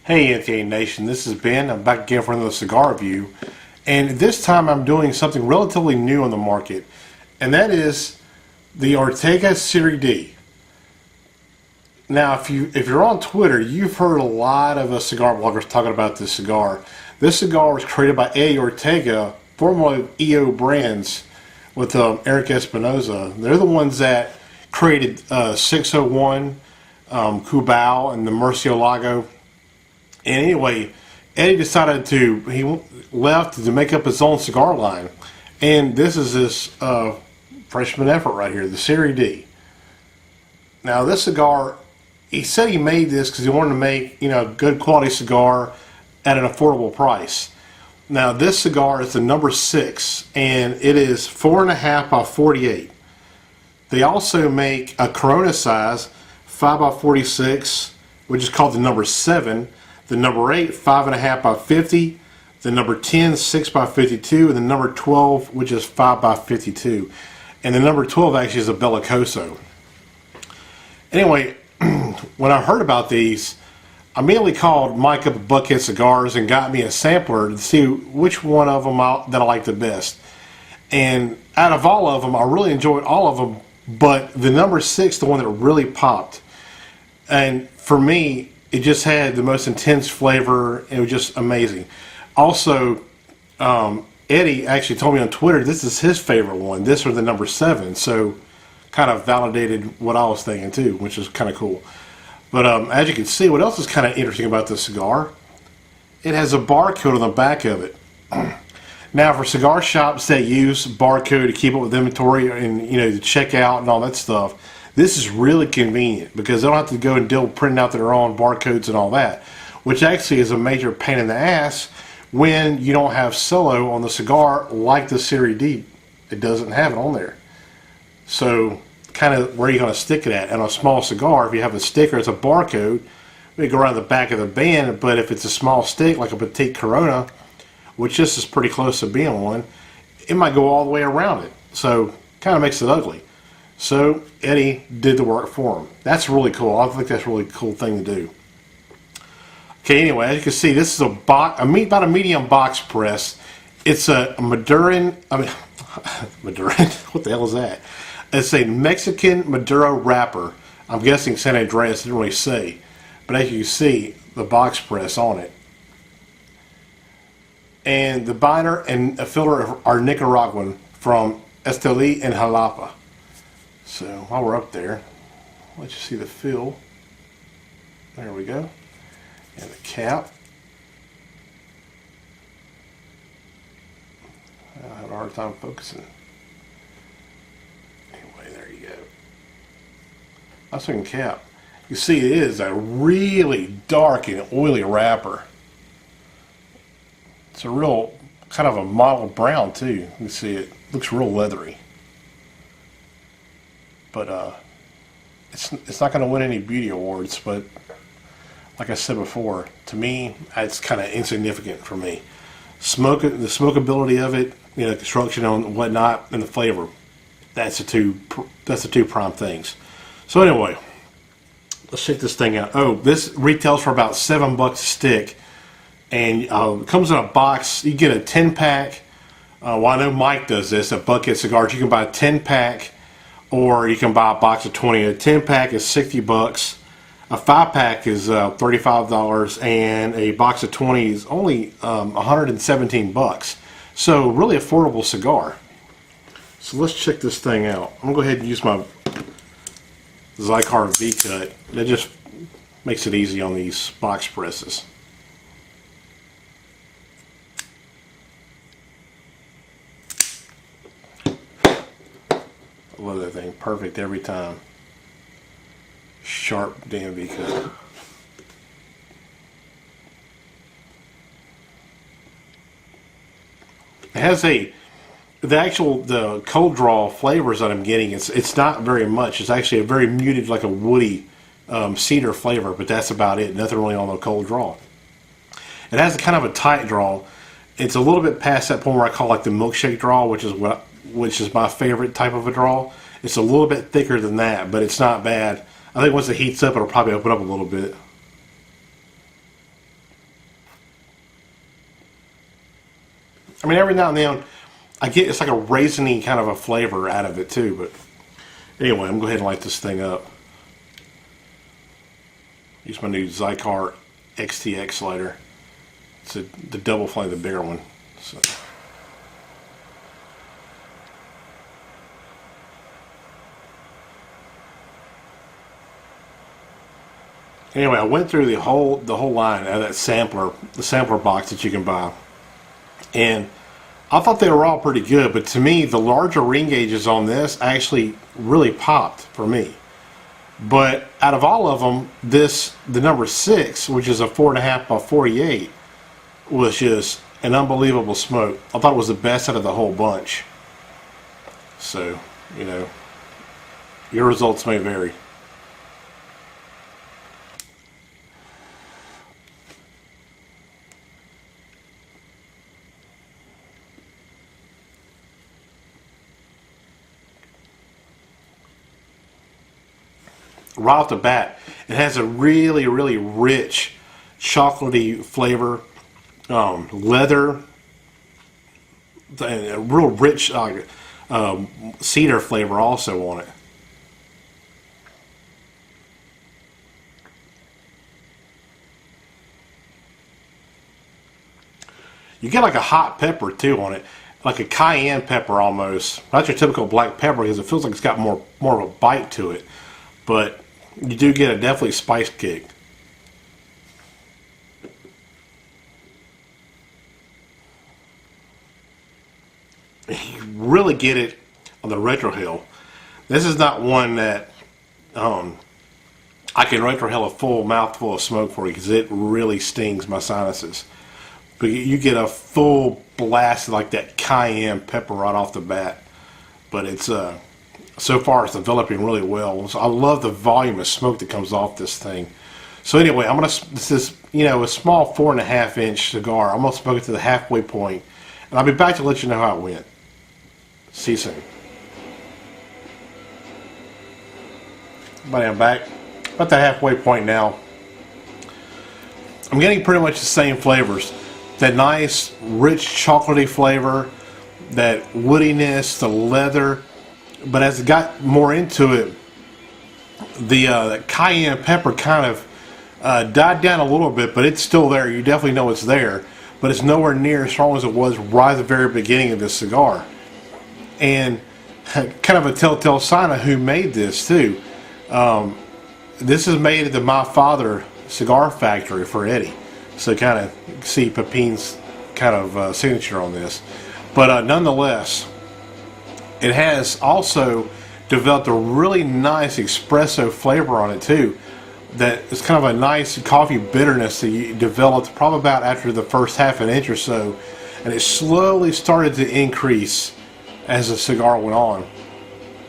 Hey NTA Nation, this is Ben. I'm back again for another cigar review, and this time I'm doing something relatively new on the market, and that is the Ortega Serie D. Now, if you're on Twitter, you've heard a lot of cigar bloggers talking about this cigar. This cigar was created by Erik Ortega, formerly of EO Brands, with Erik Espinosa. They're the ones that created 601, Cubao, and the Murcielago. And anyway, Eddie decided he left to make up his own cigar line. And this is his freshman effort right here, the Serie D. Now this cigar, he said he made this because he wanted to make, a good quality cigar at an affordable price. Now this cigar is the number 6, and it is 4.5 by 48. They also make a Corona size, 5 by 46, which is called the number 7. The number 8, 5.5 by 50. The number 10, 6 by 52. And the number 12, which is 5 by 52. And the number 12 actually is a Bellicoso. Anyway, when I heard about these, I immediately called Mike up at Buckhead Cigars and got me a sampler to see which one of them that I liked the best. And out of all of them, I really enjoyed all of them, but the number 6, the one that really popped. And for me, it just had the most intense flavor. It was just amazing. Also, Eddie actually told me on Twitter this is his favorite one. This or the number 7. So kind of validated what I was thinking too, which is kind of cool. But as you can see, what else is kind of interesting about this cigar? It has a barcode on the back of it. Now, for cigar shops that use barcode to keep up with inventory and to check out and all that stuff, this is really convenient because they don't have to go and deal with printing out their own barcodes and all that, which actually is a major pain in the ass when you don't have cello on the cigar like the Serie D. It doesn't have it on there. So kind of where are you going to stick it at? And on a small cigar, if you have a sticker as a barcode, we go around the back of the band, but if it's a small stick like a petit Corona, which this is pretty close to being one, it might go all the way around it. So kind of makes it ugly. So Eddie did the work for him. That's really cool. I think that's a really cool thing to do. Okay, anyway, as you can see, this is about a medium box press. It's a Maduran, Maduran, what the hell is that? It's a Mexican Maduro wrapper. I'm guessing San Andreas, didn't really say. But as you can see, the box press on it. And the binder and a filler are Nicaraguan from Esteli and Jalapa. So while we're up there, let you see the fill. There we go. And the cap. I have a hard time focusing. Anyway, there you go. That's the cap. You see, it is a really dark and oily wrapper. It's a real kind of a mottled brown too. You see, it looks real leathery. But it's not going to win any beauty awards. But like I said before, to me, it's kind of insignificant for me. The smokability of it, the construction and whatnot, and the flavor. That's the two prime things. So anyway, let's check this thing out. Oh, this retails for about $7 a stick, and it comes in a box. You get a 10-pack. Well, I know Mike does this at Buckhead Cigars. You can buy a 10-pack. Or you can buy a box of 20. A 10-pack is $60. A 5-pack is $35, and a box of 20 is only $117. So really affordable cigar. So let's check this thing out. I'm gonna go ahead and use my Zycar V-Cut. That just makes it easy on these box presses. I love that thing. Perfect every time. Sharp damn V-cut. It has the cold draw flavors that I'm getting. It's not very much. It's actually a very muted, like a woody cedar flavor, but that's about it. Nothing really on the cold draw. It has a kind of a tight draw. It's a little bit past that point where I call like the milkshake draw, which is my favorite type of a draw. It's a little bit thicker than that, but it's not bad. I think once it heats up, it'll probably open up a little bit. I mean, every now and then I get, it's like a raisiny kind of a flavor out of it too. But anyway, I'm going to go ahead and light this thing up. Use my new Cigar XTX lighter. It's the double flame, the bigger one. So. Anyway, I went through the whole line of that sampler, the sampler box that you can buy, and I thought they were all pretty good. But to me, the larger ring gauges on this actually really popped for me. But out of all of them, the number 6, which is a 4.5 by 48, was just an unbelievable smoke. I thought it was the best out of the whole bunch. So, you know, your results may vary. Right off the bat, it has a really, really rich chocolatey flavor, leather, and a real rich cedar flavor also on it. You get like a hot pepper too on it, like a cayenne pepper almost. Not your typical black pepper because it feels like it's got more of a bite to it, but you do get a definitely spice kick. You really get it on the retrohale. This is not one that I can retrohale a full mouthful of smoke for you because it really stings my sinuses. But you get a full blast like that cayenne pepper right off the bat. But it's so far it's developing really well. So I love the volume of smoke that comes off this thing. So anyway, this is, you know, a small 4.5 inch cigar. I'm gonna smoke it to the halfway point, and I'll be back to let you know how it went. See you soon. Buddy, I'm back. About the halfway point now. I'm getting pretty much the same flavors. That nice, rich, chocolatey flavor, that woodiness, the leather. But as it got more into it, the cayenne pepper kind of died down a little bit, but it's still there. You definitely know it's there, but it's nowhere near as strong as it was right at the very beginning of this cigar. And kind of a telltale sign of who made this too. This is made at the My Father cigar factory for Eddie, so kind of see Pepin's kind of signature on this. But nonetheless, it has also developed a really nice espresso flavor on it too. That is kind of a nice coffee bitterness that you developed probably about after the first half an inch or so, and it slowly started to increase as the cigar went on.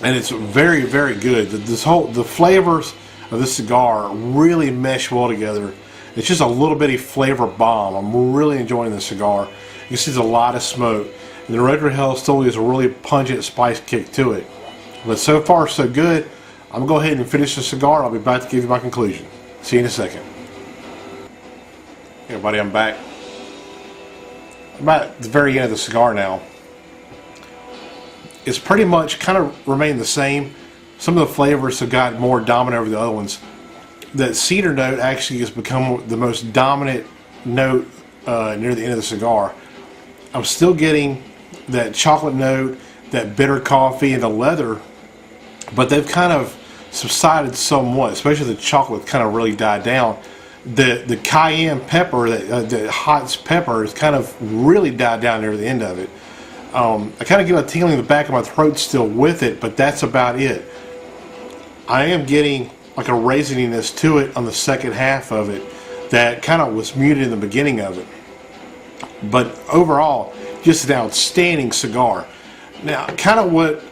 And it's very, very good. The flavors of this cigar really mesh well together. It's just a little bitty flavor bomb. I'm really enjoying the cigar. You can see there's a lot of smoke. And the retrohale still has a really pungent spice kick to it. But so far so good. I'm going to go ahead and finish the cigar. I'll be back to give you my conclusion. See you in a second. Hey everybody, I'm back. I'm at the very end of the cigar now. It's pretty much kind of remained the same. Some of the flavors have got more dominant over the other ones. That cedar note actually has become the most dominant note near the end of the cigar. I'm still getting that chocolate note, that bitter coffee, and the leather, but they've kind of subsided somewhat, especially the chocolate kind of really died down. The cayenne pepper, the hot pepper, has kind of really died down near the end of it. I kind of get a tingling in the back of my throat still with it, but that's about it. I am getting like a raisininess to it on the second half of it that kind of was muted in the beginning of it. But overall, just an outstanding cigar. Now, kind of what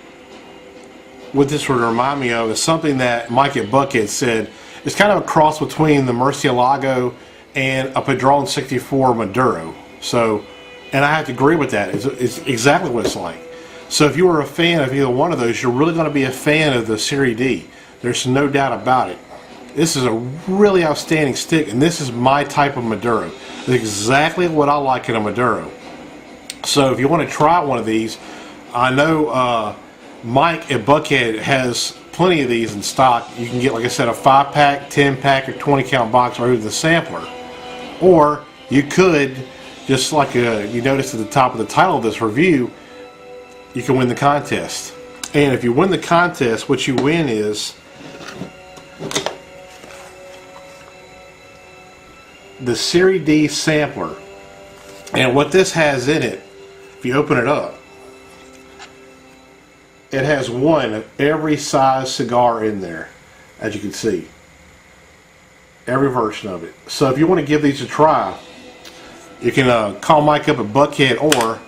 this would remind me of is something that Mike at Buckhead said. It's kind of a cross between the Murcielago and a Padron 64 Maduro. So, and I have to agree with that. It's exactly what it's like. So if you were a fan of either one of those, you're really going to be a fan of the Serie D. There's no doubt about it. This is a really outstanding stick, and this is my type of Maduro. It's exactly what I like in a Maduro. So if you want to try one of these, I know Mike at Buckhead has plenty of these in stock. You can get, like I said, a 5-pack, 10-pack, or 20-count box right with the sampler. Or you could, just like you noticed at the top of the title of this review, you can win the contest. And if you win the contest, what you win is the Serie D sampler. And what this has in it, if you open it up, it has one of every size cigar in there, as you can see. Every version of it. So if you want to give these a try, you can call Mike up at Buckhead, or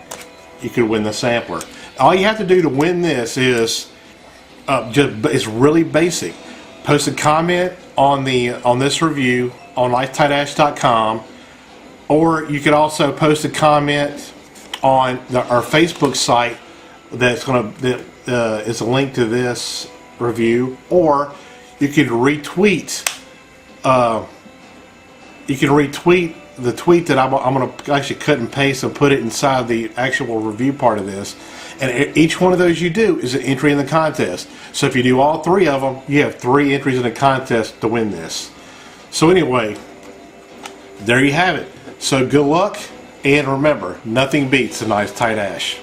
you could win the sampler. All you have to do to win this is it's really basic. Post a comment on this review on lifetightash.com, or you could also post a comment on our Facebook site that is a link to this review, or you could retweet. You can retweet the tweet that I'm going to actually cut and paste and put it inside the actual review part of this. And each one of those you do is an entry in the contest. So if you do all 3 of them, you have 3 entries in the contest to win this. So anyway, there you have it. So good luck, and remember, nothing beats a nice tight ash.